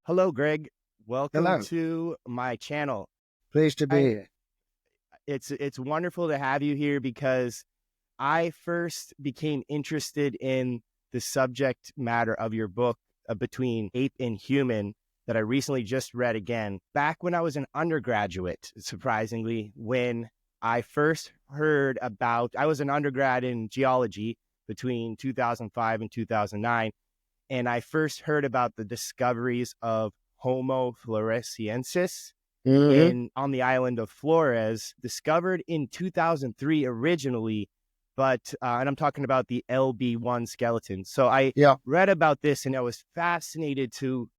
Hello, Greg. Welcome Hello. to my channel. Pleased to be I here. it's wonderful to have you here because I first became interested in the subject matter of your book, Between Ape and Human, that I recently just read again. Back when I was an undergraduate, surprisingly, when I first heard about, I was an undergrad in geology between 2005 and 2009, and I first heard about the discoveries of Homofloresiensis Hmm. in on the island of Flores, discovered in 2003 originally, but and I'm talking about the LB1 skeleton. So I Yeah. read about this and I was fascinated to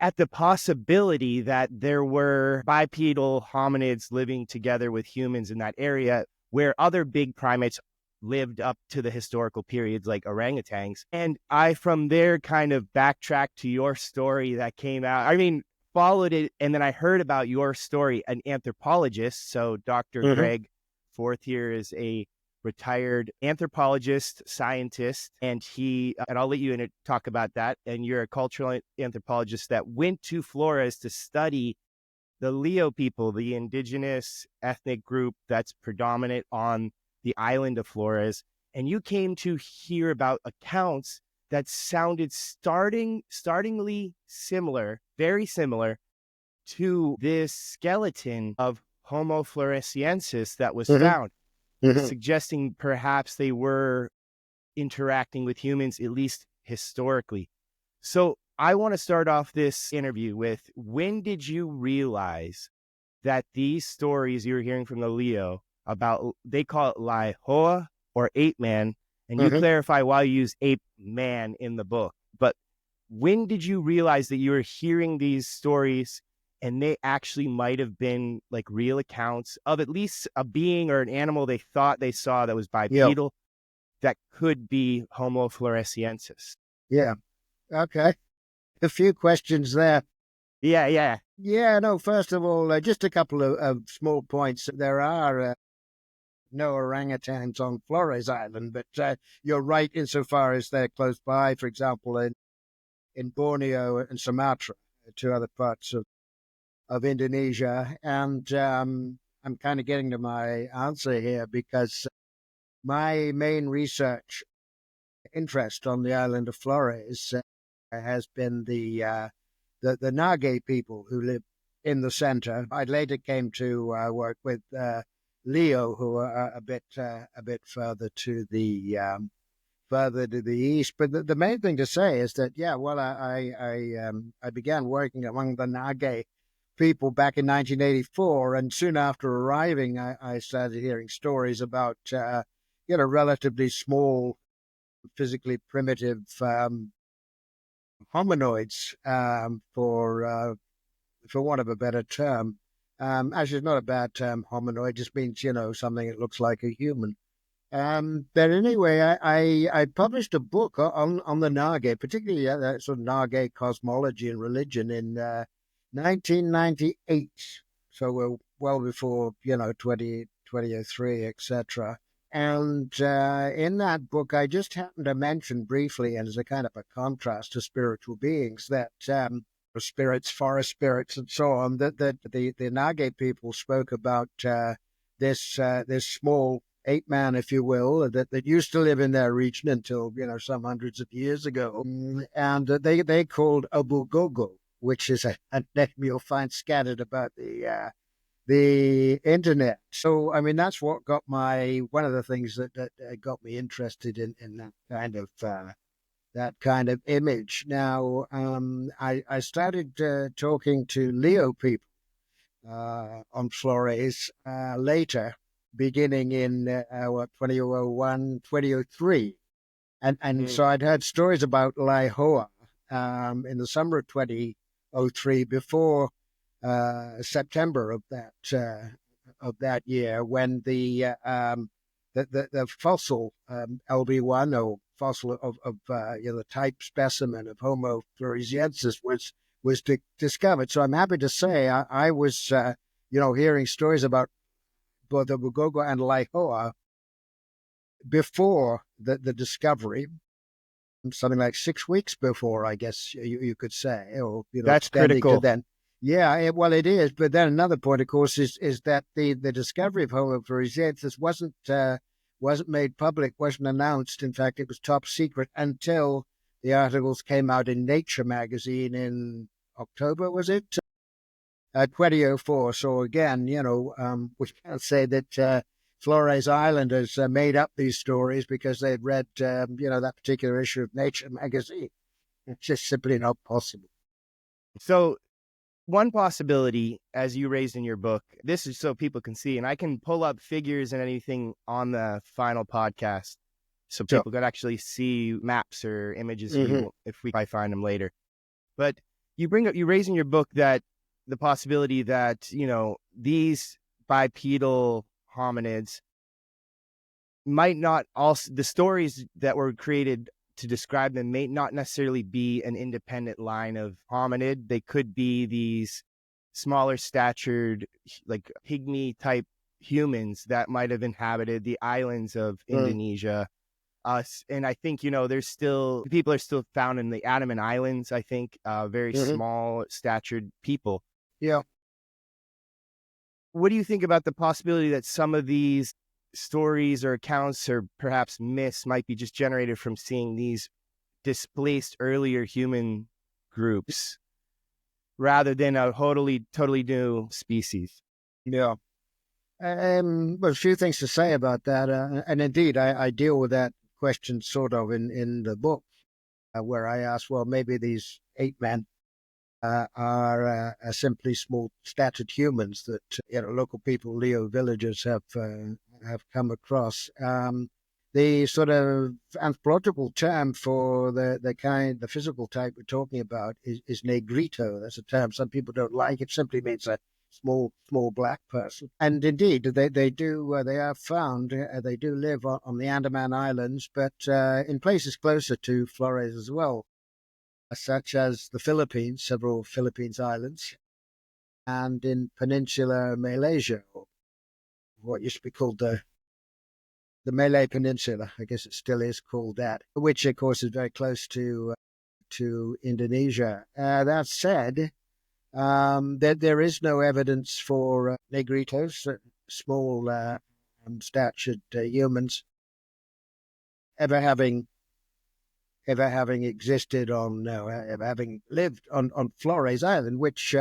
at the possibility that there were bipedal hominids living together with humans in that area where other big primates lived up to the historical periods like orangutans. And I, from there, kind of backtracked to your story that came out. I mean, followed it. And then I heard about your story, an anthropologist. So Dr. Hmm. Greg Forth here is a retired anthropologist, scientist, and I'll let you in talk about that. And you're a cultural anthropologist that went to Flores to study the Leo people, the indigenous ethnic group that's predominant on the island of Flores. And you came to hear about accounts that sounded startingly similar, very similar to this skeleton of Homo floresiensis that was Hmm. found, Hmm. suggesting perhaps they were interacting with humans, at least historically. So I want to start off this interview with, when did you realize that these stories you were hearing from the Leo about, they call it Lai Hoa or ape man, and you Hmm. clarify why you use ape man in the book, but when did you realize that you were hearing these stories and they actually might have been like real accounts of at least a being or an animal they thought they saw that was Yeah. bipedal that could be Homo floresiensis? Yeah. Okay. A few questions there. Yeah, yeah. Yeah. No. First of all, just a couple of small points. There are no orangutans on Flores Island, but you're right insofar as they're close by. For example, in Borneo and Sumatra, two other parts of Indonesia, and I'm kind of getting to my answer here because my main research interest on the island of Flores has been the Nage people who live in the center. I later came to work with Leo, who are a bit further to the east. But the main thing to say is that I began working among the Nage people back in 1984, and soon after arriving, I started hearing stories about relatively small, physically primitive hominoids, for want of a better term. Actually, it's not a bad term, hominoid. Just means something that looks like a human. But anyway, I published a book on the Nage, particularly that sort of Nage cosmology and religion in 1998. So we're well before 2003, etc. And in that book, I just happened to mention briefly, and as a kind of a contrast to spiritual beings, that spirits, forest spirits, and so on, that the Nage people spoke about this small ape man, if you will, that used to live in their region until some hundreds of years ago, and they called ebugogo, which is a name you'll find scattered about the internet. So, I mean, that's what got one of the things that got me interested in that kind of image. Now, I started talking to Leo people on Flores later, beginning in 2001, 2003. And Mm. so I'd heard stories about Lai Hoa in the summer of 2003 before September of that year, when the fossil LB1, or fossil of the type specimen of Homo floresiensis was discovered. So I'm happy to say I was hearing stories about both the Bugogo and Lai Hoa before the discovery. something like 6 weeks before, I guess you could say, or That's extending to critical. then. Yeah, well, it is. But then another point, of course, is that the discovery of Homofloresiensis wasn't made public, wasn't announced. In fact, it was top secret until the articles came out in Nature magazine in October, was it? 2004. So again, we can't say that Flores Islanders made up these stories because they'd read, that particular issue of Nature magazine. It's just simply not possible. So one possibility, as you raised in your book, this is so people can see, and I can pull up figures and anything on the final podcast so people could actually see maps or images if I find them later. But you raise in your book that the possibility that, these bipedal hominids might not also, the stories that were created to describe them may not necessarily be an independent line of hominid. They could be these smaller statured, like pygmy type humans that might have inhabited the islands of Indonesia. And I think, there's still, people are still found in the Andaman Islands, I think, very small statured people. Yeah. What do you think about the possibility that some of these stories or accounts or perhaps myths might be just generated from seeing these displaced earlier human groups rather than a totally new species? Yeah. Well, a few things to say about that. And indeed, I deal with that question sort of in the book where I ask, well, maybe these apemen are simply small statured humans that local people, Leo villagers, have come across. The sort of anthropological term for the physical type we're talking about is negrito. That's a term some people don't like. It simply means a small black person. And indeed, they are found. They do live on the Andaman Islands, but in places closer to Flores as well, such as the Philippines, several Philippines islands, and in peninsular Malaysia, or what used to be called the Malay Peninsula. I guess it still is called that, which of course is very close to Indonesia. That said, there is no evidence for Negritos, small statured humans, ever having existed ever having lived on Flores Island, which,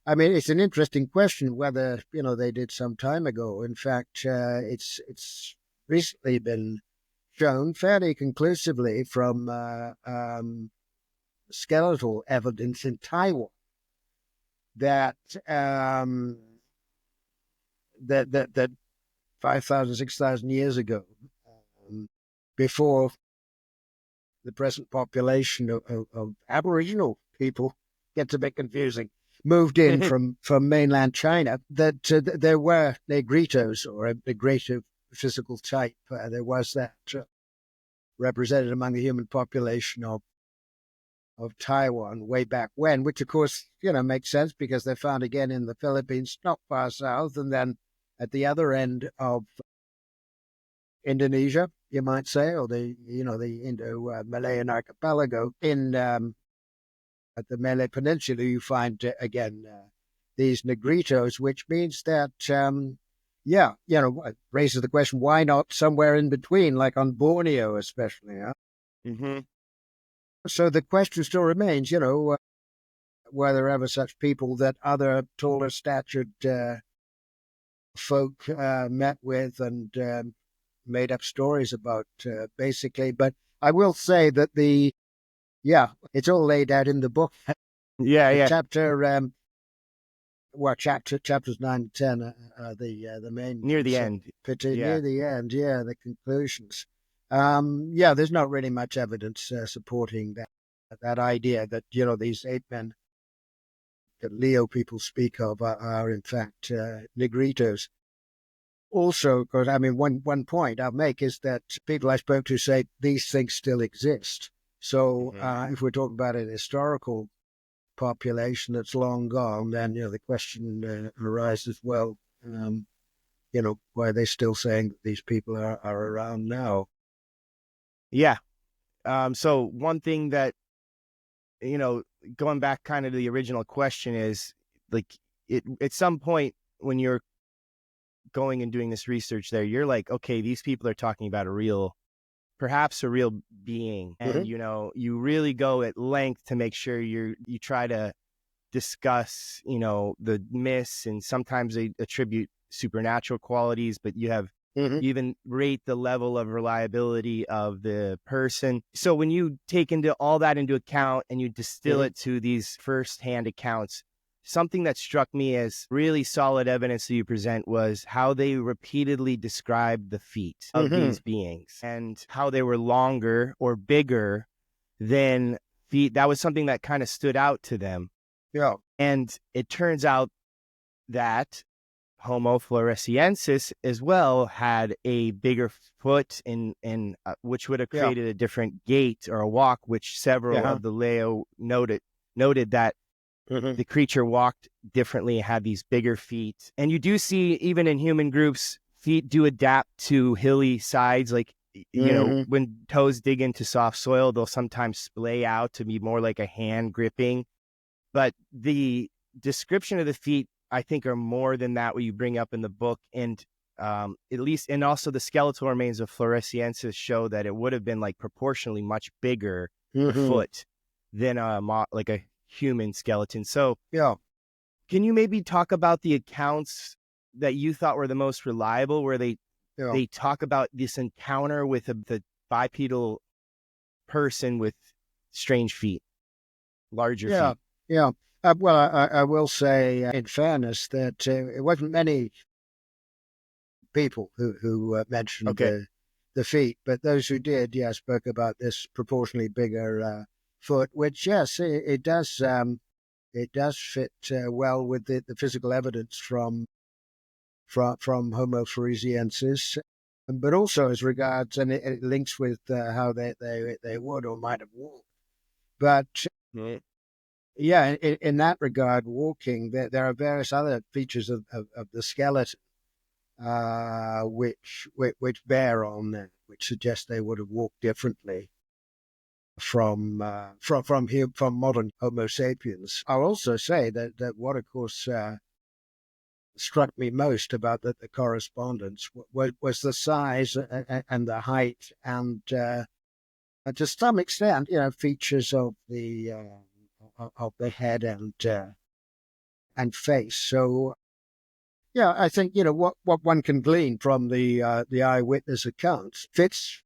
it's an interesting question whether, they did some time ago. In fact, it's recently been shown fairly conclusively from skeletal evidence in Taiwan that that 5,000, 6,000 years ago, before the present population of Aboriginal people, gets a bit confusing, moved in from mainland China, that there were Negritos, or a Negrito physical type. There was that represented among the human population of Taiwan way back when, which of course, makes sense because they're found again in the Philippines, not far south, and then at the other end of Indonesia, you might say, or the Indo-Malayan archipelago at the Malay Peninsula, you find again these Negritos, which means that it raises the question: why not somewhere in between, like on Borneo, especially? Huh? So the question still remains: were there ever such people that other taller statured folk met with and made up stories about, basically? But I will say that it's all laid out in the book. Chapter, chapters 9 and 10 are the main near the end. Near the end, the conclusions. There's not really much evidence supporting that idea that these apemen that Leo people speak of are in fact Negritos. Also, because one point I'll make is that people I spoke to say these things still exist. So if we're talking about an historical population that's long gone, then the question arises: well, why are they still saying that these people are around now? Yeah, So one thing that, going back kind of to the original question is like at some point when you're going and doing this research there, you're like, okay, these people are talking about perhaps a real being. And, you really go at length to make sure you try to discuss, the myths, and sometimes they attribute supernatural qualities, but you even rate the level of reliability of the person. So when you take all that into account and you distill it to these firsthand accounts, something that struck me as really solid evidence that you present was how they repeatedly described the feet of these beings and how they were longer or bigger than feet. That was something that kind of stood out to them. Yeah. And it turns out that Homofloresiensis as well had a bigger foot, which would have created a different gait or a walk, which several of the Lai noted that the creature walked differently, had these bigger feet. And you do see, even in human groups, feet do adapt to hilly sides. Like, when toes dig into soft soil, they'll sometimes splay out to be more like a hand gripping. But the description of the feet, I think, are more than that, what you bring up in the book. And at least, and also the skeletal remains of Floresiensis show that it would have been like proportionally much bigger foot than like a human skeleton. So can you maybe talk about the accounts that you thought were the most reliable, where they talk about this encounter with the bipedal person with strange feet, larger feet? Yeah. Well, I will say, in fairness, that it wasn't many people who mentioned the feet, but those who did, spoke about this proportionally bigger foot, which, yes, it does fit well with the physical evidence from Homofloresiensis, but also as regards, and it links with how they would or might have walked. But in that regard, walking, there are various other features of the skeleton which bear on that, which suggest they would have walked differently from modern Homo sapiens. I'll also say that what, of course, struck me most about the correspondence was the size and the height, and to some extent, features of the head and face. So, I think what one can glean from the eyewitness accounts fits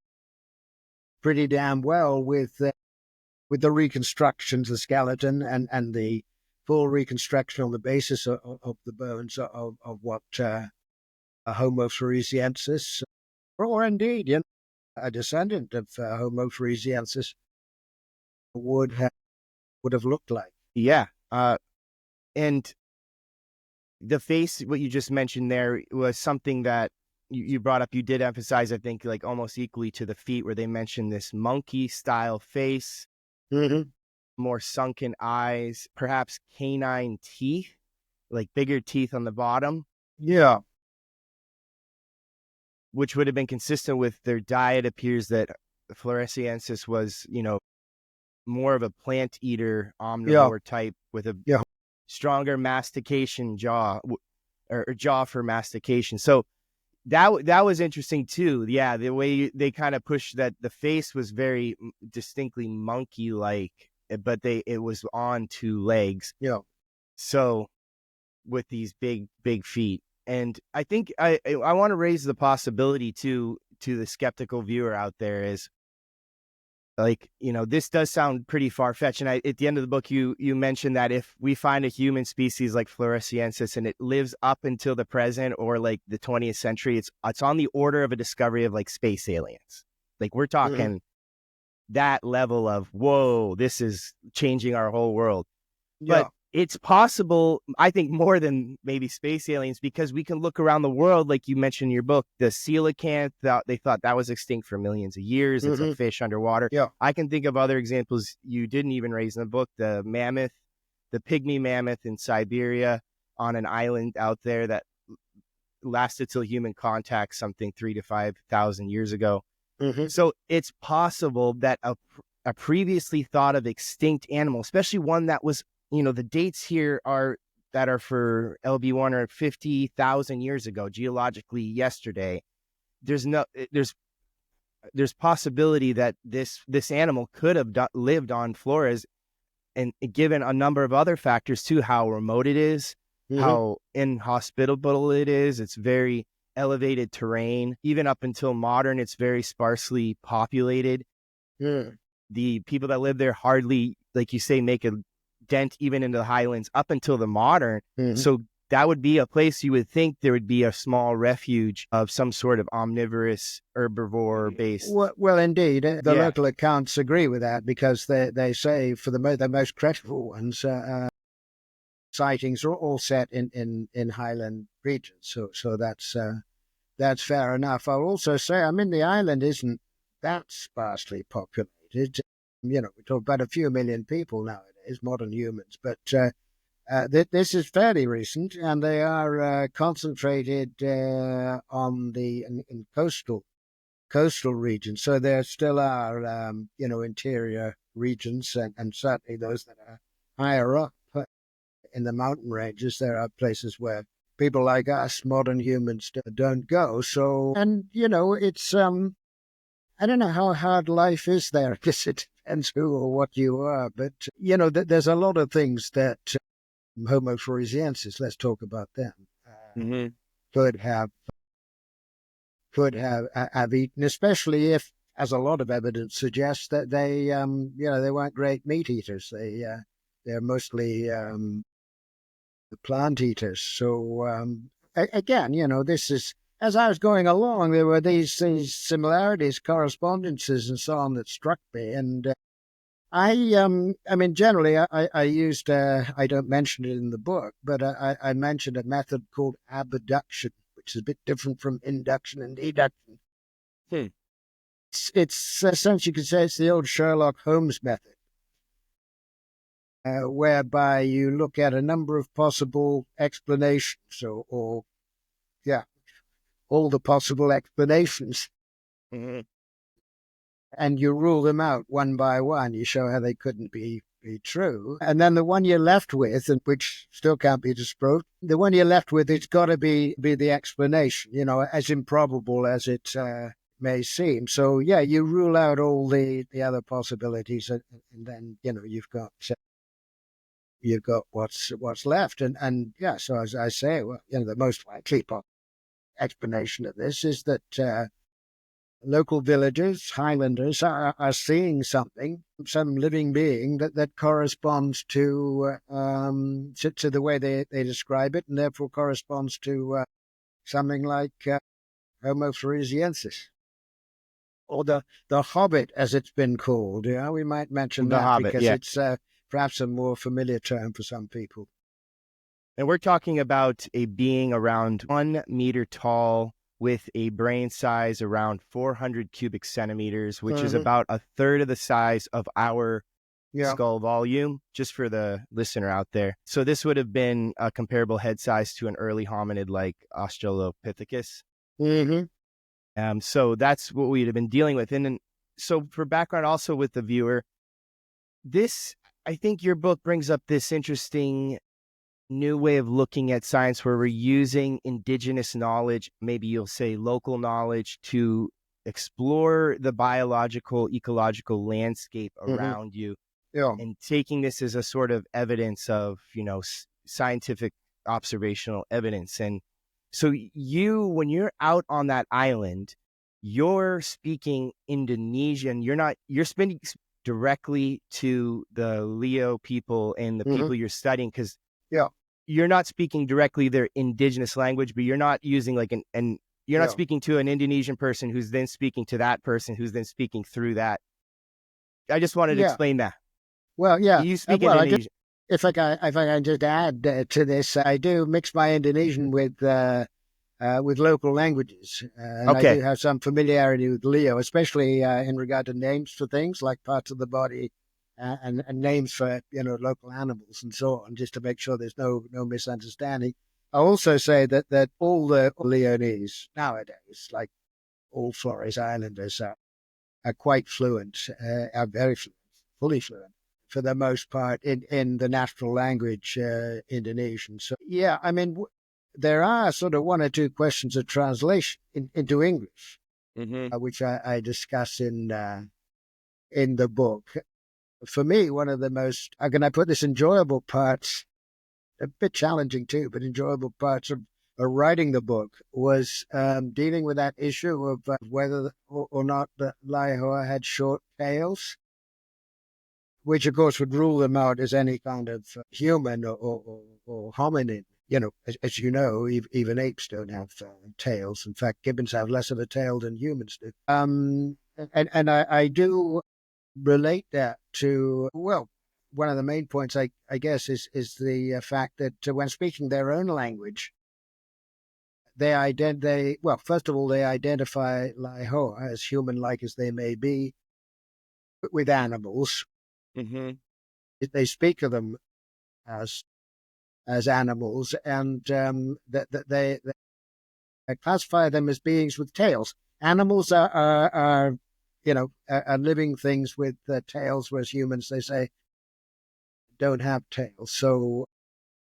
pretty damn well with the reconstructions, the skeleton, and the full reconstruction on the basis of the bones of what Homofloresiensis, or indeed a descendant of Homofloresiensis, would have looked like. Yeah. And the face, what you just mentioned there, was something that you brought up. You did emphasize, I think, like almost equally to the feet, where they mentioned this monkey style face, more sunken eyes, perhaps canine teeth, like bigger teeth on the bottom. Yeah. Which would have been consistent with their diet. Appears that Floresiensis was, more of a plant eater, omnivore type with a stronger mastication jaw, or jaw for mastication. So that was interesting too. Yeah, the way they kind of pushed that the face was very distinctly monkey-like, but it was on two legs. Yeah. So with these big feet. And I think I want to raise the possibility to the skeptical viewer out there is, like, this does sound pretty far-fetched. And at the end of the book, you mentioned that if we find a human species like Floresiensis and it lives up until the present or like the 20th century, it's on the order of a discovery of like space aliens. Like, we're talking that level of, whoa, this is changing our whole world. But it's possible, I think, more than maybe space aliens, because we can look around the world, like you mentioned in your book, the coelacanth, they thought that was extinct for millions of years. It's a fish underwater. Yeah. I can think of other examples you didn't even raise in the book, the mammoth, the pygmy mammoth in Siberia on an island out there that lasted till human contact, something 3,000 to 5,000 years ago. Mm-hmm. So it's possible that a previously thought of extinct animal, especially one that was, the dates here are that are for LB1 are 50,000 years ago, geologically yesterday. There's possibility that this animal could have lived on Flores, and given a number of other factors too, how remote it is, how inhospitable it is. It's very elevated terrain. Even up until modern, it's very sparsely populated. The people that live there hardly, like you say, make a dent even into the highlands up until the modern. So that would be a place you would think there would be a small refuge of some sort of omnivorous herbivore based. Well, indeed, the local accounts agree with that, because they say for the most credible ones, sightings are all set in highland regions. So that's fair enough. I'll also say, I mean, the island isn't that sparsely populated. We talk about a few million people nowadays, modern humans, but this is fairly recent, and they are concentrated on in coastal regions. So there still are, interior regions, and certainly those that are higher up in the mountain ranges. There are places where people like us, modern humans, don't go. So, and it's I don't know how hard life is there, because it depends who or what you are. But there's a lot of things that Homofloresiensis, let's talk about them, could have eaten, especially if, as a lot of evidence suggests, that they weren't great meat eaters. They're mostly plant eaters. So again, this is, as I was going along, there were these similarities, correspondences, and so on that struck me. And I mean, generally, I used, I don't mention it in the book, but I mentioned a method called abduction, which is a bit different from induction and deduction. It's essentially, you could say, it's the old Sherlock Holmes method, whereby you look at a number of possible explanations, or all the possible explanations, and you rule them out one by one. You show how they couldn't be true. And then the one you're left with, and which still can't be disproved, the one you're left with, it's got to be the explanation, as improbable as it may seem. So, you rule out all the other possibilities, and then, you've got what's left. And so as I say, well, the most likely explanation of this is that local villagers, Highlanders, are seeing something, some living being that corresponds to the way they describe it, and therefore corresponds to something like Homofloresiensis, or the Hobbit, as it's been called. We might mention The that Hobbit, because it's perhaps a more familiar term for some people. And we're talking about a being around 1 meter tall, with a brain size around 400 cubic centimeters, which is about a third of the size of our skull volume, just for the listener out there. So this would have been a comparable head size to an early hominid like Australopithecus. So that's what we'd have been dealing with. And then, so for background also with the viewer, I think your book brings up this interesting new way of looking at science, where we're using indigenous knowledge, maybe you'll say local knowledge, to explore the biological, ecological landscape around you, and taking this as a sort of evidence of, scientific observational evidence. And so when you're out on that island, you're speaking Indonesian. You're speaking directly to the Leo people and the people you're studying, because you're not speaking directly their indigenous language, but you're not using like you're not speaking to an Indonesian person who's then speaking to that person who's then speaking through that. I just wanted to explain that. Well, You speak Indonesian. If I can just add to this, I do mix my Indonesian with local languages, and I do have some familiarity with Leo, especially in regard to names for things like parts of the body. And names for local animals and so on, just to make sure there's no misunderstanding. I also say that all the Leonese nowadays, like all Flores Islanders, are quite fluent, are very fluent, fully fluent for the most part in the national language, Indonesian. So, yeah, I mean, there are sort of one or two questions of translation into English, which I discuss in the book. For me, one of the most, how can I put this, enjoyable parts, a bit challenging too, but enjoyable parts of writing the book was dealing with that issue of whether or not the Lai Hoa had short tails, which of course would rule them out as any kind of human or hominid. You know, as you know, even apes don't have tails. In fact, gibbons have less of a tail than humans do. And I do relate that to, well, one of the main points, I guess, is the fact that when speaking their own language, well, first of all, they identify Lai Hoa as human-like as they may be with animals. They speak of them as animals, and that they classify them as beings with tails. Animals are living things with tails, whereas humans, they say, don't have tails. So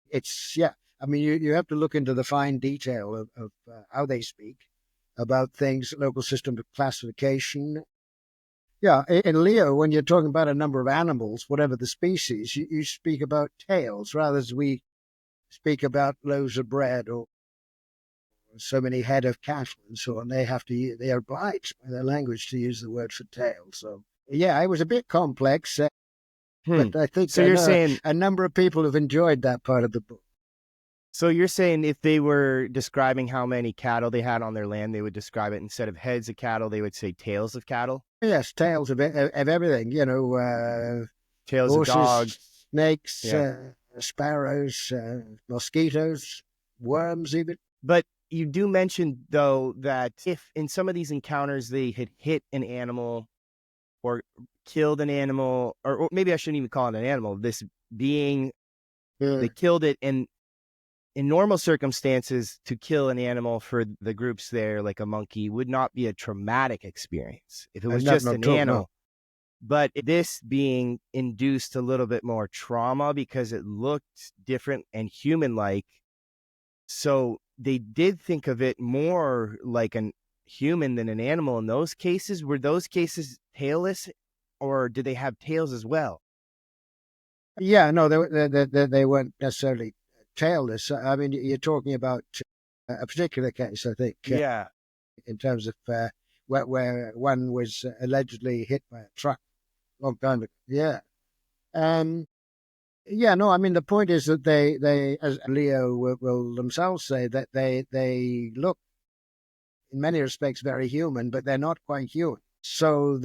it's, yeah, I mean, you have to look into the fine detail of how they speak about things, local system of classification. Yeah, in Leo, when you're talking about a number of animals, whatever the species, you speak about tails rather as we speak about loaves of bread or so many head of cattle and so on. They are obliged by their language to use the word for tail. So, yeah, it was a bit complex, but I think so you're saying a number of people have enjoyed that part of the book. So you're saying if they were describing how many cattle they had on their land, they would describe it instead of heads of cattle, they would say tails of cattle? Yes, tails of everything, Tails horses, of dogs, snakes, yeah. Sparrows, mosquitoes, worms even. But you do mention, though, that if in some of these encounters they had hit an animal or killed an animal, or maybe I shouldn't even call it an animal, this being, they killed it, and in normal circumstances, to kill an animal for the groups there, like a monkey, would not be a traumatic experience if it was just an animal. No. But this being induced a little bit more trauma because it looked different and human-like. So they did think of it more like a human than an animal in those cases. Were those cases tailless, or did they have tails as well? Yeah, no, they weren't necessarily tailless. I mean, you're talking about a particular case, I think. Yeah. In terms of where one was allegedly hit by a truck a long time ago. Yeah. Yeah, no, I mean, the point is that they as Leo will themselves say, that they look, in many respects, very human, but they're not quite human. So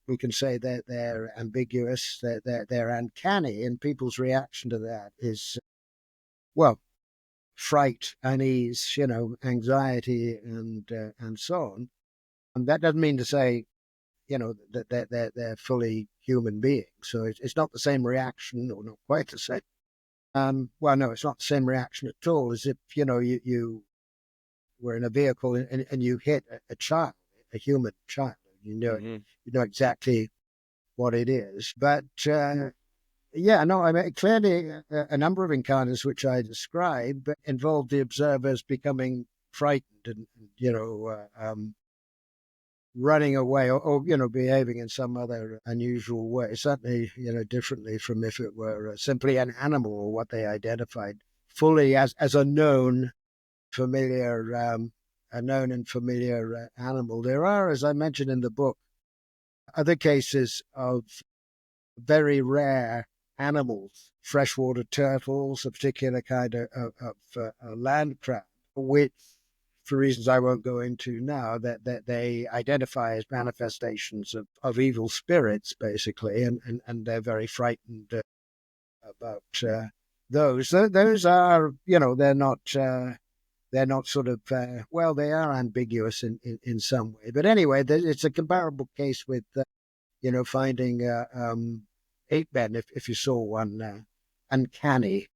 we can say that they're ambiguous, they're uncanny, and people's reaction to that is, well, fright, unease, anxiety, and so on. And that doesn't mean to say, that they're fully human beings. So it's not the same reaction, or not quite the same. Well, no, it's not the same reaction at all as if, you were in a vehicle and you hit a child, a human child. You know exactly what it is. But yeah, no, I mean, clearly a number of encounters which I describe involved the observers becoming frightened and running away or behaving in some other unusual way, certainly, differently from if it were simply an animal or what they identified fully as a known and familiar animal. There are, as I mentioned in the book, other cases of very rare animals, freshwater turtles, a particular kind of land crab, which, for reasons I won't go into now, that they identify as manifestations of evil spirits, basically, and they're very frightened about those. Those are, they're not sort of, well, they are ambiguous in some way. But anyway, it's a comparable case with, finding apeman, if you saw one, uncanny.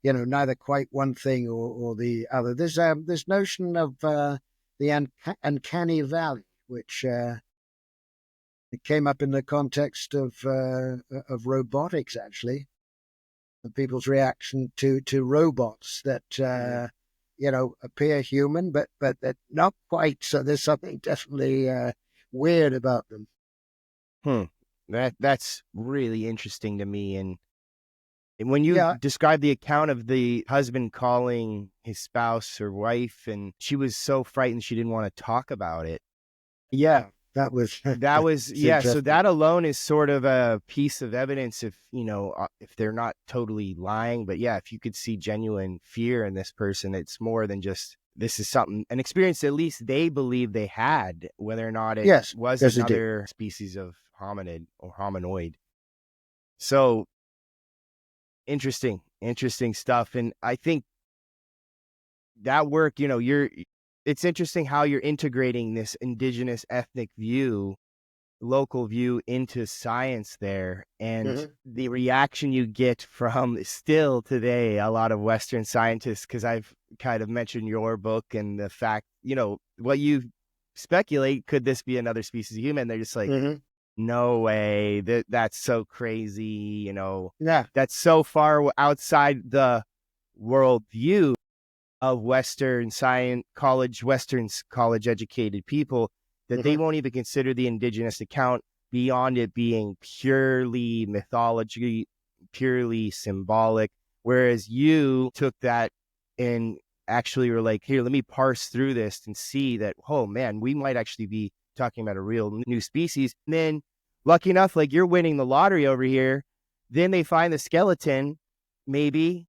Neither quite one thing or the other. There's this notion of the uncanny valley, which It came up in the context of robotics, actually, and people's reaction to robots that appear human, but that not quite. So there's something definitely weird about them. That's really interesting to me. And when you Yeah, describe the account of the husband calling his spouse or wife, and she was so frightened she didn't want to talk about it. yeah, that was That was, it's yeah. So interesting. that alone is sort of a piece of evidence if they're not totally lying, but yeah, if you could see genuine fear in this person, it's more than just, this is an experience at least they believe they had, whether or not it Yes, was yes, it did. another species of hominid or hominoid. So interesting stuff. And I think that work, it's interesting how you're integrating this indigenous ethnic view, local view, into science there, and Mm-hmm. the reaction you get from still today a lot of Western scientists, because I've kind of mentioned your book and the fact, what you speculate, could this be another species of human? They're just like, Mm-hmm. no way, that's so crazy, Yeah. that's so far outside the worldview of Western college educated people, that they Mm-hmm. won't even consider the indigenous account beyond it being purely mythology, purely symbolic. Whereas you took that and actually were like, here, let me parse through this and see that, oh man, we might actually be talking about a real new species. And then lucky enough, like you're winning the lottery over here. Then they find the skeleton, maybe,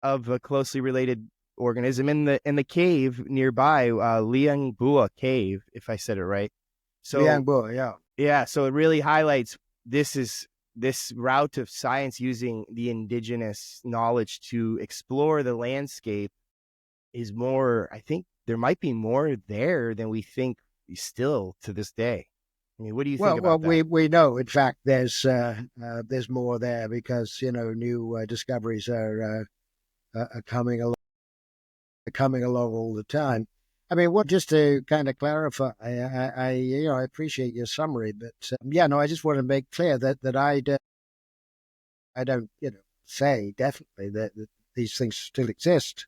of a closely related organism in the cave nearby, Liangbua Cave, if I said it right. So Liangbo, yeah. yeah, so it really highlights this route of science using the indigenous knowledge to explore the landscape is more. I think there might be more there than we think still to this day. I mean, what do you think Well, about that? we know, in fact, there's more there because new discoveries are coming along all the time. I mean, what just to kind of clarify, I appreciate your summary, but yeah, no, I just want to make clear that I don't say definitely that these things still exist.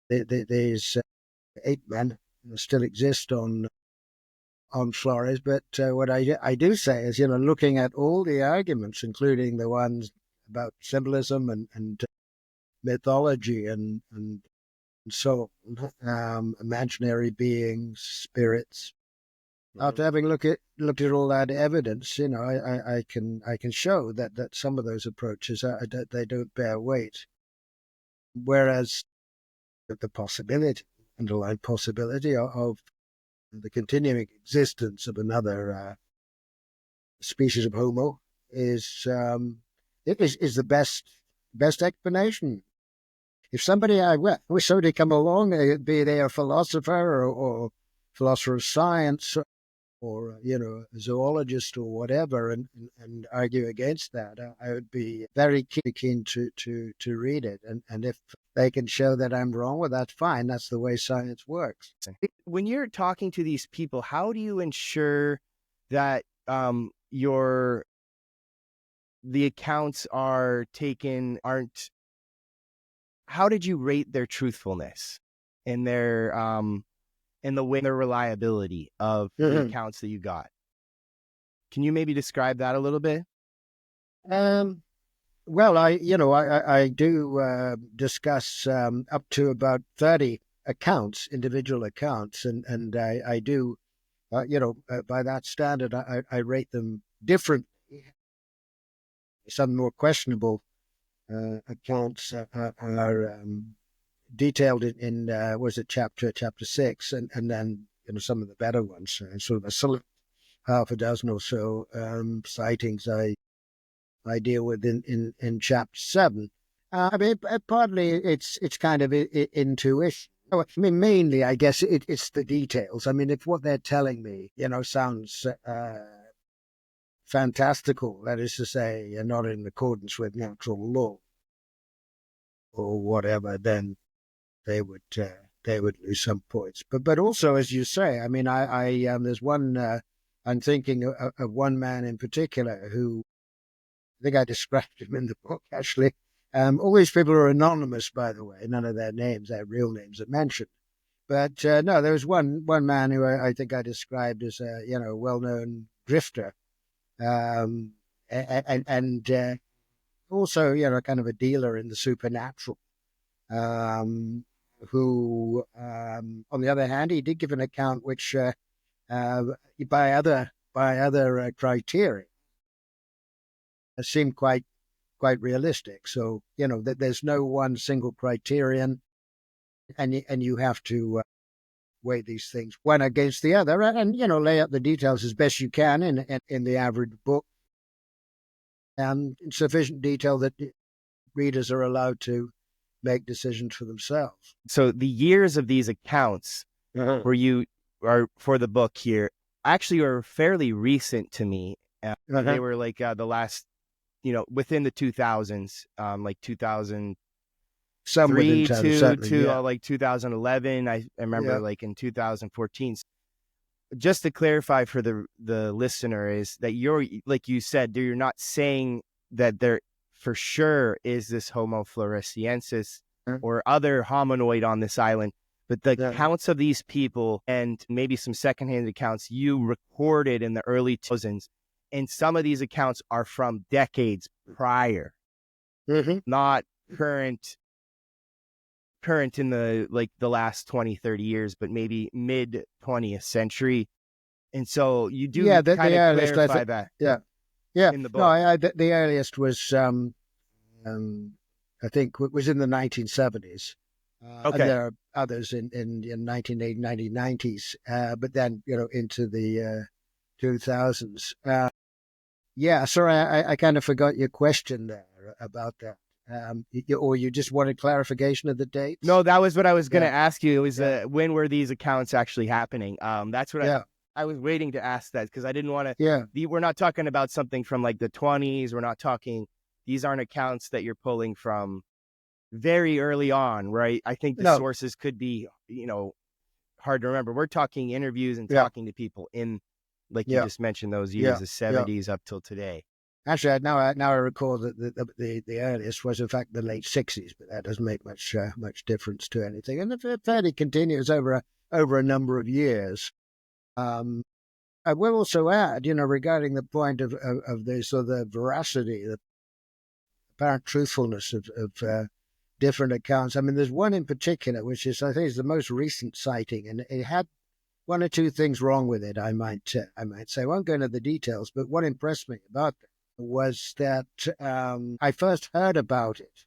These apemen still exist on Flores, but what I do say is, looking at all the arguments, including the ones about symbolism and mythology and so imaginary beings, spirits. Mhm. After having looked at all that evidence, I can show that some of those approaches they don't bear weight. Whereas the possibility, underlying possibility of the continuing existence of another species of Homo is the best explanation. If somebody come along, be they a philosopher or philosopher of science or a zoologist or whatever, and argue against that, I would be very keen to read it. And if they can show that I'm wrong, well, that's fine. That's the way science works. When you're talking to these people, how do you ensure that your the accounts aren't, how did you rate their truthfulness and their reliability of the Mhm. accounts that you got? Can you maybe describe that a little bit? Um, well, I do discuss up to about 30 accounts, individual accounts, and I do, by that standard, I rate them differently. Some more questionable accounts are detailed in was it chapter 6, and then some of the better ones, sort of half a dozen or so sightings I deal with in chapter 7. I mean, partly it's kind of intuition. I mean, mainly, I guess it's the details. I mean, if what they're telling me, sounds fantastical, that is to say, not in accordance with natural law or whatever, then they would lose some points. But also, as you say, I mean, I there's one I'm thinking of one man in particular who, I think I described him in the book, actually. All these people are anonymous, by the way. None of their names, their real names are mentioned. But no, there was one man who I think I described as a well-known drifter, and also kind of a dealer in the supernatural. Who, on the other hand, he did give an account which, by other criteria, seemed quite realistic. So that there's no one single criterion, and you have to weigh these things one against the other, and lay out the details as best you can in the average book, and in sufficient detail that readers are allowed to make decisions for themselves. So the years of these accounts where you are for the book here actually are fairly recent to me. They were like the last, within the 2000s, like 2003 to like 2011. I remember like in 2014. Just to clarify for the listener is that you're, like you said, you're not saying that there for sure is this Homofloresiensis or other hominoid on this island, but the accounts of these people and maybe some secondhand accounts you recorded in the early 2000s, and some of these accounts are from decades prior, not current in the last 20, 30 years, but maybe mid 20th century. And so you do kind of clarify that. In the book. No, the earliest was, I think, was in the 1970s. And there are others in 1990s, but then, into the 2000s. Sorry, I kind of forgot your question there about that. Or you just wanted clarification of the dates? No, that was what I was going to ask you. It was when were these accounts actually happening? That's what I was waiting to ask that, because I didn't want to. We're not talking about something from like the 20s. We're not talking. These aren't accounts that you're pulling from very early on, right? I think the sources could be, hard to remember. We're talking interviews and talking to people in, like you just mentioned, those years, the 70s up till today. Actually, now I recall that the earliest was in fact the late 60s, but that doesn't make much difference to anything, and it fairly continues over a number of years. I will also add, regarding the point of this, or the veracity, the apparent truthfulness of different accounts. I mean, there's one in particular which is, I think, is the most recent sighting, and it had one or two things wrong with it. I might say. I won't go into the details, but what impressed me about it was that I first heard about it.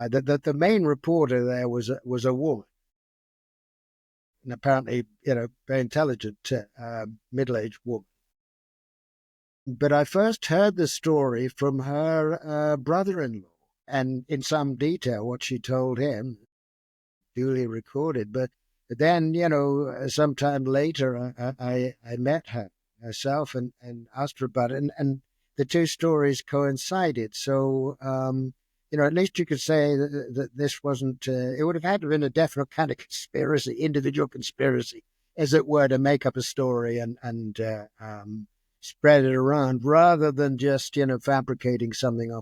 That the main reporter there was a woman, and apparently, very intelligent, middle-aged woman. But I first heard the story from her brother-in-law, and in some detail what she told him, duly recorded. But then, sometime later, I met her herself and asked her about it, and the two stories coincided. So, at least you could say that this wasn't, it would have had to have been a definite kind of conspiracy, individual conspiracy, as it were, to make up a story and spread it around, rather than just, fabricating something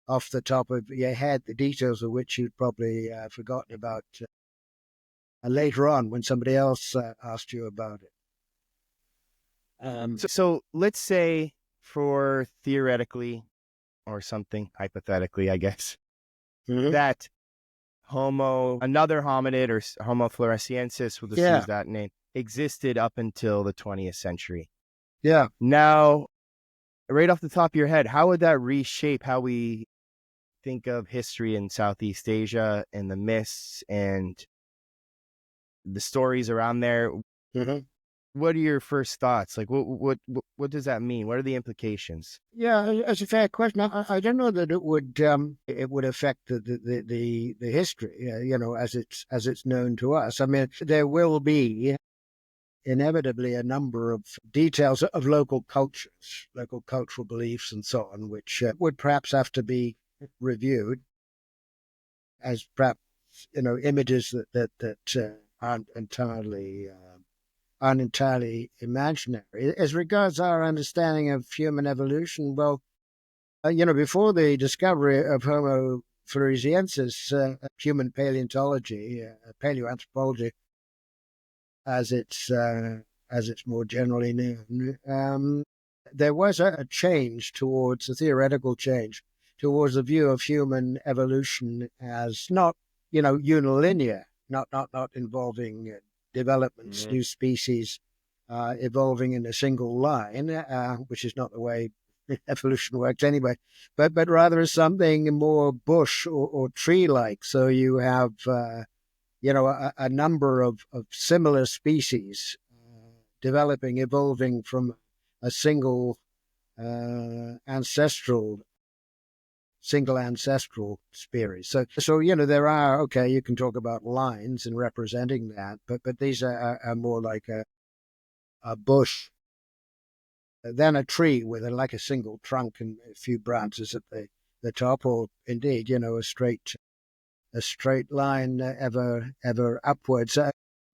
off the top of your head, the details of which you'd probably forgotten about later on when somebody else asked you about it. So let's say, for theoretically or something hypothetically, I guess, that another hominid or Homofloresiensis, we'll just use that name, existed up until the 20th century. Yeah. Now, right off the top of your head, how would that reshape how we think of history in Southeast Asia and the myths and the stories around there? What are your first thoughts? Like, what does that mean? What are the implications? Yeah, it's a fair question. I don't know that it would affect the history, as it's known to us. I mean, there will be inevitably a number of details of local cultures, local cultural beliefs, and so on, which would perhaps have to be reviewed as perhaps images that aren't entirely aren't entirely imaginary. As regards our understanding of human evolution, well, before the discovery of Homo floresiensis, human paleontology, paleoanthropology, as it's more generally known, there was a change towards a theoretical change towards a view of human evolution as not, unilinear, not involving developments, new species evolving in a single line, which is not the way evolution works anyway, but rather as something more bush or tree-like. So you have, a number of similar species developing, evolving from a single ancestral species. So there are, okay, you can talk about lines and representing that, but these are more like a bush than a tree with like a single trunk and a few branches at the top, or indeed, a straight line ever upwards.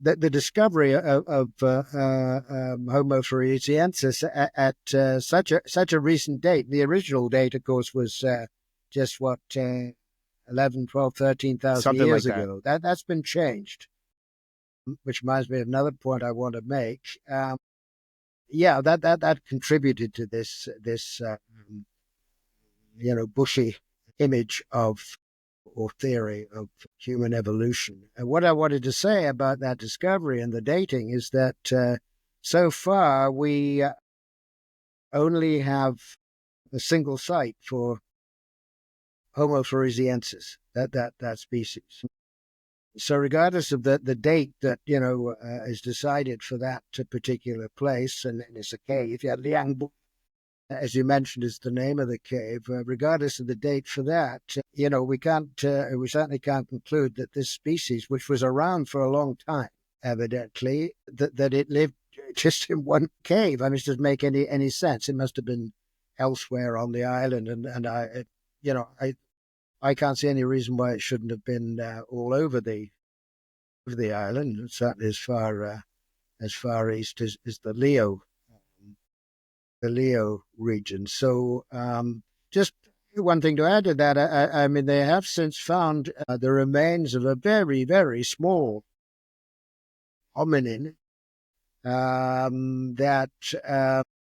The discovery of Homo floresiensis at such a recent date. The original date, of course, was just 11, 12, 13,000 Something years like ago. That's been changed, which reminds me of another point I want to make. That contributed to this bushy image of or theory of human evolution. And what I wanted to say about that discovery and the dating is that so far we only have a single site for Homo floresiensis, that species. So regardless of the date that, is decided for that particular place, and it's a cave, Liang, as you mentioned, is the name of the cave. Regardless of the date for that, we certainly can't conclude that this species, which was around for a long time, evidently, that it lived just in one cave. I mean, it doesn't make any sense. It must have been elsewhere on the island, and I can't see any reason why it shouldn't have been all over the island, certainly as far east as the Leo region. So just one thing to add to that, I mean, they have since found the remains of a very, very small hominid that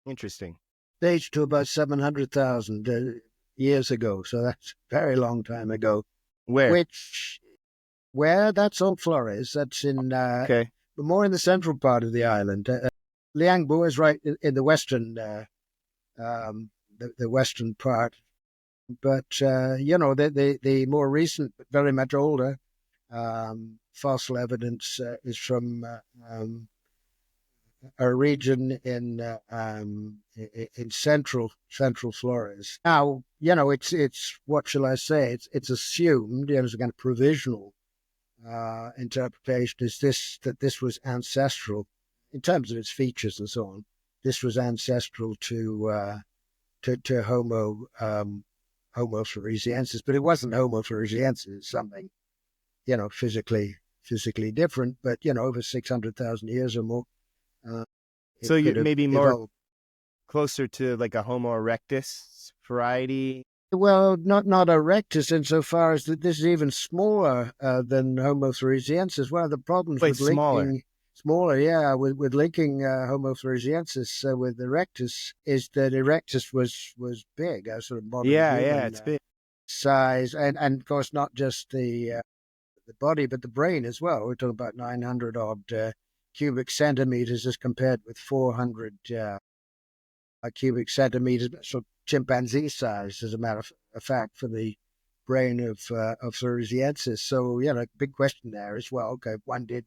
Interesting. dates to about 700,000 years ago. So that's a very long time ago. Where? Where? That's on Flores. That's in Okay. more in the central part of the island. Liangbu is right in the western the western part. But, the more recent, but very much older fossil evidence is from a region in central Flores. Now, it's what shall I say? It's assumed, as a kind of provisional interpretation, that this was ancestral in terms of its features and so on. This was ancestral to Homo floresiensis, but it wasn't Homo floresiensis. It's something, physically different, but over 600,000 years or more. So you maybe more evolved. closer to like a Homo erectus variety. Well, not erectus insofar as that this is even smaller than Homo floresiensis. One of the problems Wait, with smaller. linking with linking Homo floresiensis with erectus is that erectus was big, a sort of modern Yeah, human it's big. size, and of course not just the body but the brain as well. We're talking about 900 odd cubic centimeters as compared with 400 cubic centimeters, so chimpanzee size, as a matter of fact, for the brain of Floresiensis. So, big question there as well. Okay, one did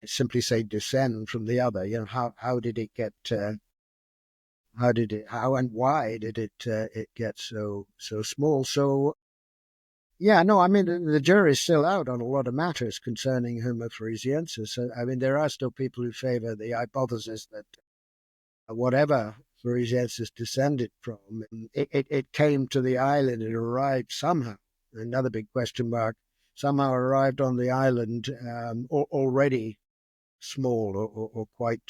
simply say descend from the other. How did it get? How and why did it get so small? So, I mean, the jury's still out on a lot of matters concerning Homo floresiensis. I mean, there are still people who favor the hypothesis that whatever Floresiensis descended from, it came to the island, it arrived somehow. Another big question mark, somehow arrived on the island already small or quite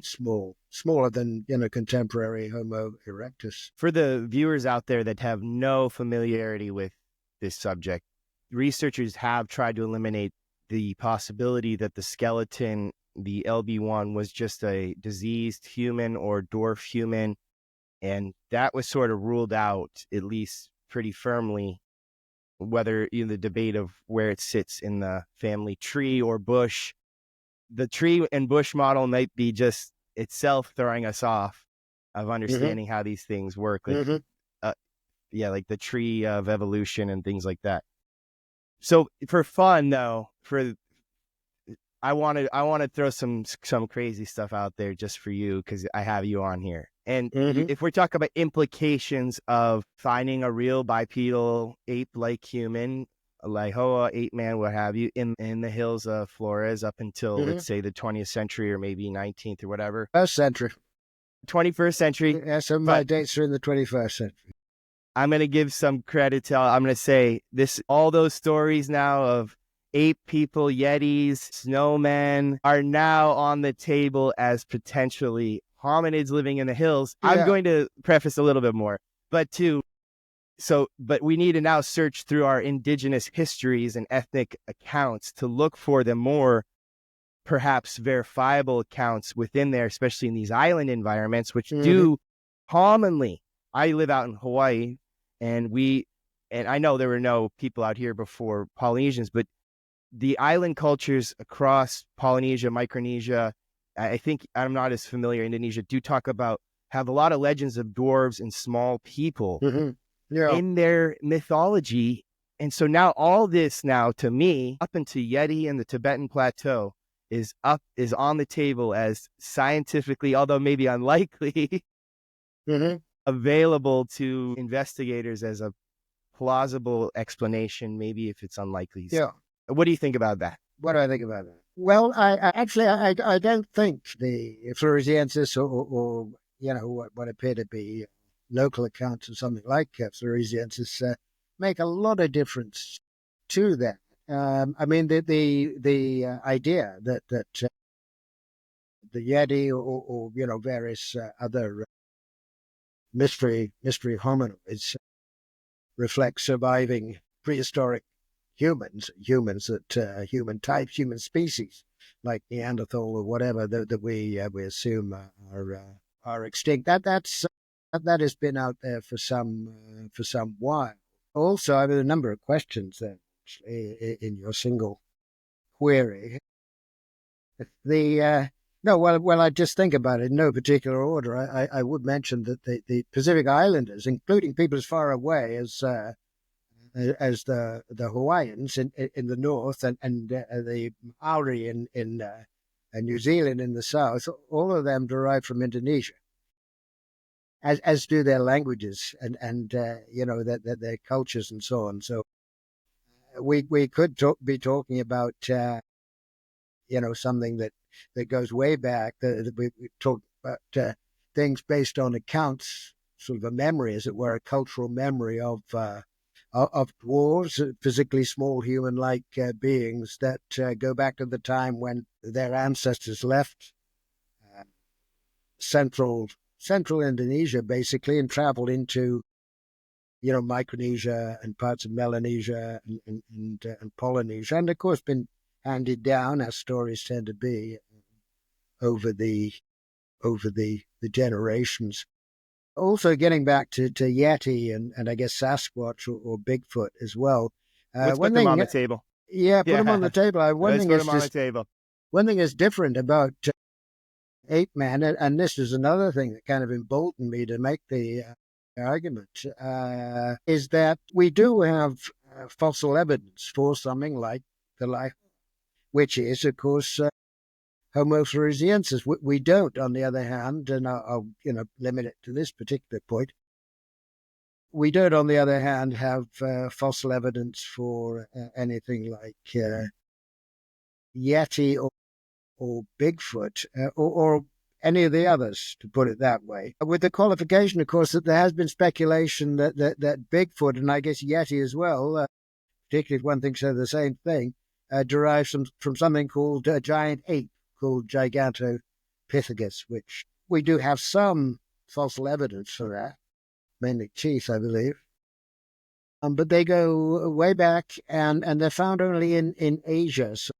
small, smaller than contemporary Homo erectus. For the viewers out there that have no familiarity with this subject, researchers have tried to eliminate the possibility that the skeleton, the LB1, was just a diseased human or dwarf human, and that was sort of ruled out, at least pretty firmly, whether the debate of where it sits in the family tree or bush. The tree and bush model might be just itself throwing us off of understanding how these things work. Like, like the tree of evolution and things like that. So for fun though, I want to throw some crazy stuff out there just for you because I have you on here. And if we're talking about implications of finding a real bipedal ape-like human, a Lai Ho'a, apeman, what have you, in the hills of Flores up until, let's say, the 20th century or maybe 19th or whatever. First century. 21st century. Yeah, some of my dates are in the 21st century. I'm going to give some credit to, I'm going to say this, all those stories now of ape people, yetis, snowmen are now on the table as potentially hominids living in the hills. Yeah. I'm going to preface a little bit more, but we need to now search through our indigenous histories and ethnic accounts to look for the more perhaps verifiable accounts within there, especially in these island environments, which do commonly. I live out in Hawaii, and I know there were no people out here before Polynesians, but the island cultures across Polynesia, Micronesia, I think I'm not as familiar, Indonesia, do have a lot of legends of dwarves and small people in their mythology. And so now all this to me, up into Yeti and the Tibetan Plateau, is on the table as scientifically, although maybe unlikely, available to investigators as a plausible explanation, maybe if it's unlikely. Yeah. What do you think about that? What do I think about that? Well, I don't think the Floresiensis or what appear to be local accounts of something like Floresiensis make a lot of difference to that. I mean, the idea that the Yeti or various other mystery hominids reflect surviving prehistoric humans that human types, human species like Neanderthal or whatever that we assume are extinct. That has been out there for some while. Also, I have a number of questions there in your single query. I just think about it in no particular order. I would mention that the Pacific Islanders, including people as far away as the Hawaiians in the north and the Maori in New Zealand in the south, all of them derive from Indonesia, as do their languages and their cultures and so on. So we could be talking about something that goes way back. That we talk about things based on accounts, sort of a memory, as it were, a cultural memory of dwarves, physically small human-like beings that go back to the time when their ancestors left central Indonesia, basically, and traveled into Micronesia and parts of Melanesia and Polynesia, and of course been handed down, as stories tend to be, over the generations. Also, getting back to Yeti and I guess Sasquatch or Bigfoot as well. Let's put them on the table. Yeah, put them on the table. One thing is different about apeman, and this is another thing that kind of emboldened me to make the argument, is that we do have fossil evidence for something like the Lai Ho'a, which is, of course, Homofloresiensis. We don't, on the other hand, and I'll limit it to this particular point, we don't, on the other hand, have fossil evidence for anything like Yeti or Bigfoot or any of the others, to put it that way. With the qualification, of course, that there has been speculation that Bigfoot, and I guess Yeti as well, particularly if one thinks they're the same thing, derives from something called a giant ape called Gigantopithecus, which we do have some fossil evidence for that, mainly teeth, I believe. But they go way back, and they're found only in Asia, so,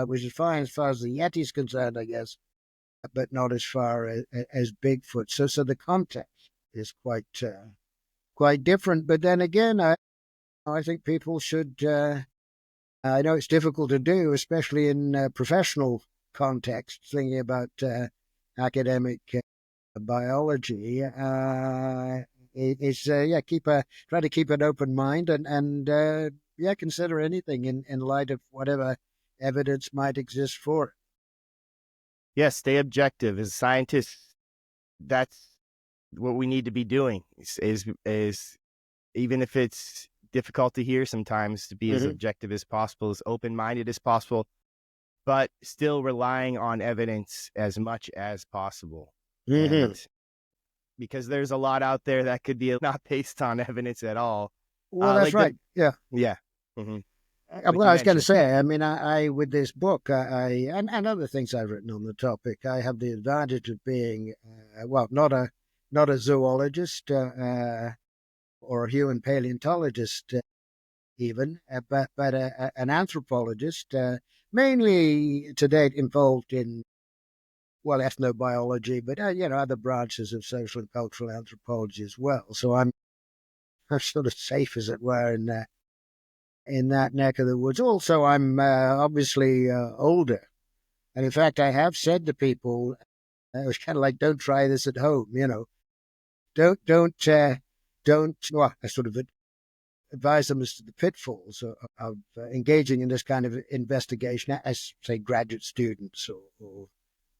which is fine as far as the Yeti is concerned, I guess, but not as far as Bigfoot. So the context is quite different. But then again, I think people should. I know it's difficult to do, especially in professional contexts, thinking about academic biology. Try to keep an open mind and consider anything in light of whatever evidence might exist for it. Yes, stay objective. As scientists, that's what we need to be doing. Is even if it's difficult to hear sometimes, to be as objective as possible, as open-minded as possible, but still relying on evidence as much as possible. And because there's a lot out there that could be not based on evidence at all. Well, that's right. Yeah. Mm-hmm. Well, I was going to say, I mean, I with this book, and other things I've written on the topic, I have the advantage of being, not a zoologist or a human paleontologist even, but an anthropologist, mainly to date involved in, ethnobiology, but other branches of social and cultural anthropology as well. So I'm sort of safe, as it were, in that neck of the woods. Also, I'm obviously older. And in fact, I have said to people, it was kind of like, don't try this at home, Don't, I sort of advise them as to the pitfalls of engaging in this kind of investigation as, say, graduate students or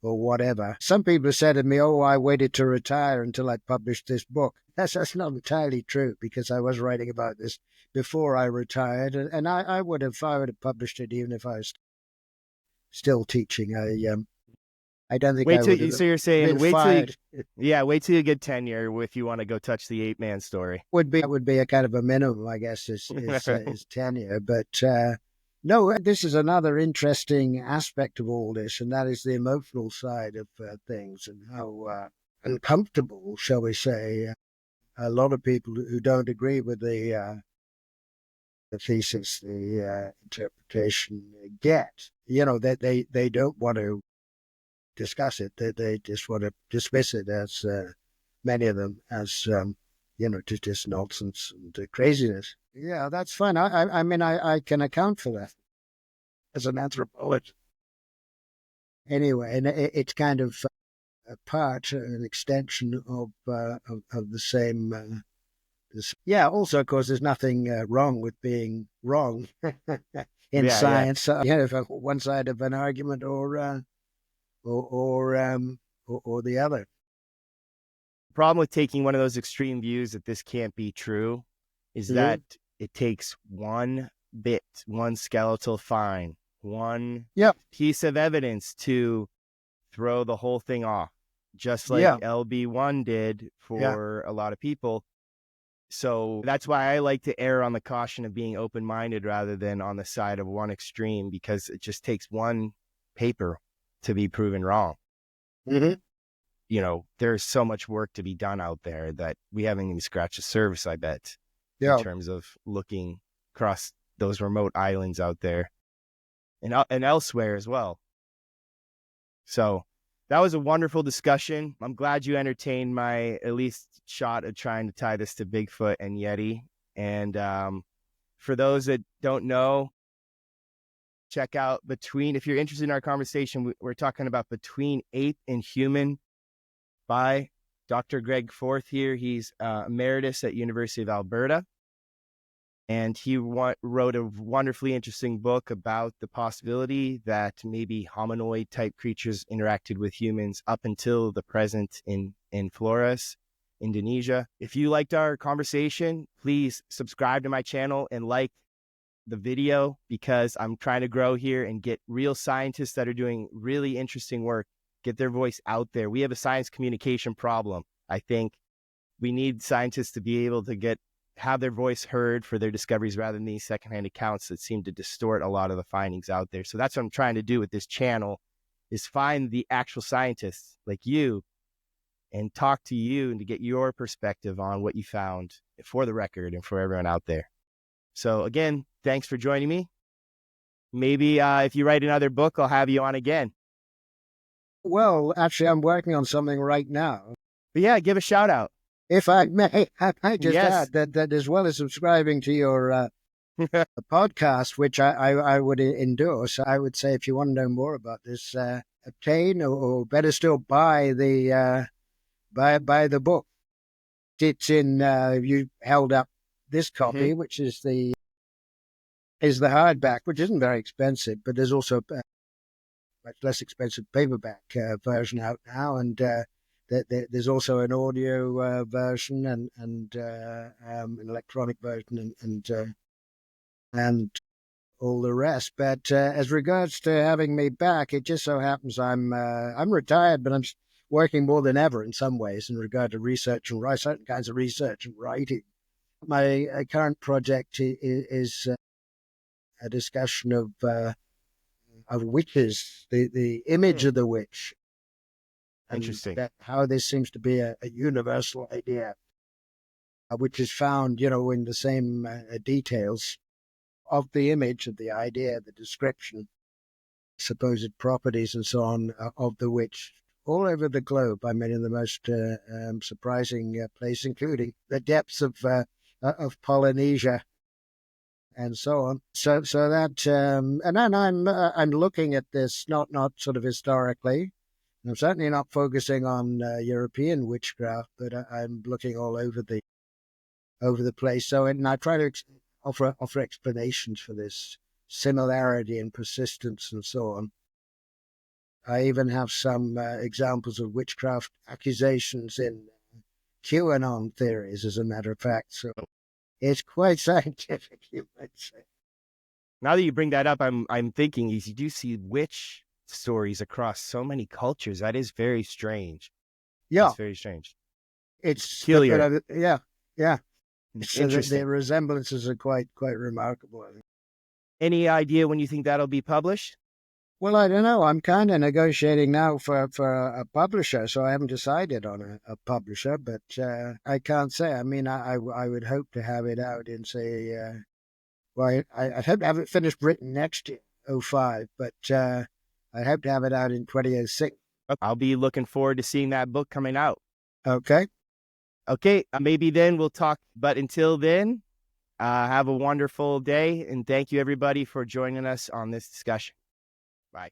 whatever. Some people have said to me, I waited to retire until I published this book. That's not entirely true, because I was writing about this before I retired, and I would have published it even if I was still teaching. I don't think I would have. So you're saying wait till you get tenure if you want to go touch the ape man story. Would be a kind of a minimum, I guess, is tenure. But no, this is another interesting aspect of all this, and that is the emotional side of things, and how uncomfortable, shall we say, a lot of people who don't agree with the thesis, the interpretation get. That they don't want to discuss it. They just want to dismiss it as many of them as just nonsense and craziness. Yeah, that's fine. I mean, I can account for that as an anthropologist. Anyway, and it's kind of a part, an extension of the same. Also, of course, there's nothing wrong with being wrong in science. One side of an argument or the other. The problem with taking one of those extreme views that this can't be true is that it takes one bit, one skeletal find, one piece of evidence to throw the whole thing off, just like LB1 did for a lot of people. So that's why I like to err on the caution of being open-minded rather than on the side of one extreme, because it just takes one paper to be proven wrong. There's so much work to be done out there that we haven't even scratched the surface, I bet, in terms of looking across those remote islands out there and elsewhere as well. So that was a wonderful discussion. I'm glad you entertained my at least shot at trying to tie this to Bigfoot and Yeti. And for those that don't know, check out if you're interested in our conversation, we're talking about Between Ape and Human by Dr. Greg Forth here. He's emeritus at University of Alberta. And he wrote a wonderfully interesting book about the possibility that maybe hominoid type creatures interacted with humans up until the present in Flores, Indonesia. If you liked our conversation, please subscribe to my channel and like the video, because I'm trying to grow here and get real scientists that are doing really interesting work, get their voice out there. We have a science communication problem. I think we need scientists to be able to get have their voice heard for their discoveries rather than these secondhand accounts that seem to distort a lot of the findings out there. So that's what I'm trying to do with this channel, is find the actual scientists like you and talk to you and to get your perspective on what you found for the record and for everyone out there. So again, thanks for joining me. Maybe if you write another book, I'll have you on again. Well, actually, I'm working on something right now. But yeah, give a shout out. If I may, I just Yes. add that as well as subscribing to your podcast, which I would endorse, I would say if you want to know more about this, obtain or better still buy the book. It's in you held up this copy, which is the hardback, which isn't very expensive, but there's also a much less expensive paperback version out now, and there's also an audio version and an electronic version and all the rest. But as regards to having me back, it just so happens I'm retired, but I'm working more than ever in some ways in regard to research and certain kinds of research and writing. My current project is a discussion of witches, the image of the witch. Interesting. How this seems to be a universal idea, which is found, in the same details of the image, of the idea, the description, supposed properties and so on of the witch all over the globe. I mean, in the most surprising place, including the depths of Polynesia and so on. So that, and then I'm looking at this not sort of historically. I'm certainly not focusing on European witchcraft, but I'm looking all over the place. So, and I try to offer explanations for this similarity and persistence and so on. I even have some examples of witchcraft accusations in QAnon theories, as a matter of fact. So it's quite scientific, you might say. Now that you bring that up, I'm thinking you do see witch stories across so many cultures. That is very strange. Yeah, it's very strange. It's peculiar. Yeah. So Interesting. the resemblances are quite remarkable, I think. Any idea when you think that'll be published? Well, I don't know. I'm kind of negotiating now for a publisher, so I haven't decided on a publisher, but I can't say. I mean, I would hope to have it out in, say, I'd hope to have it finished written next year, 2005, but I'd hope to have it out in 2006. I'll be looking forward to seeing that book coming out. Okay. Okay, maybe then we'll talk. But until then, have a wonderful day, and thank you everybody for joining us on this discussion. Bye.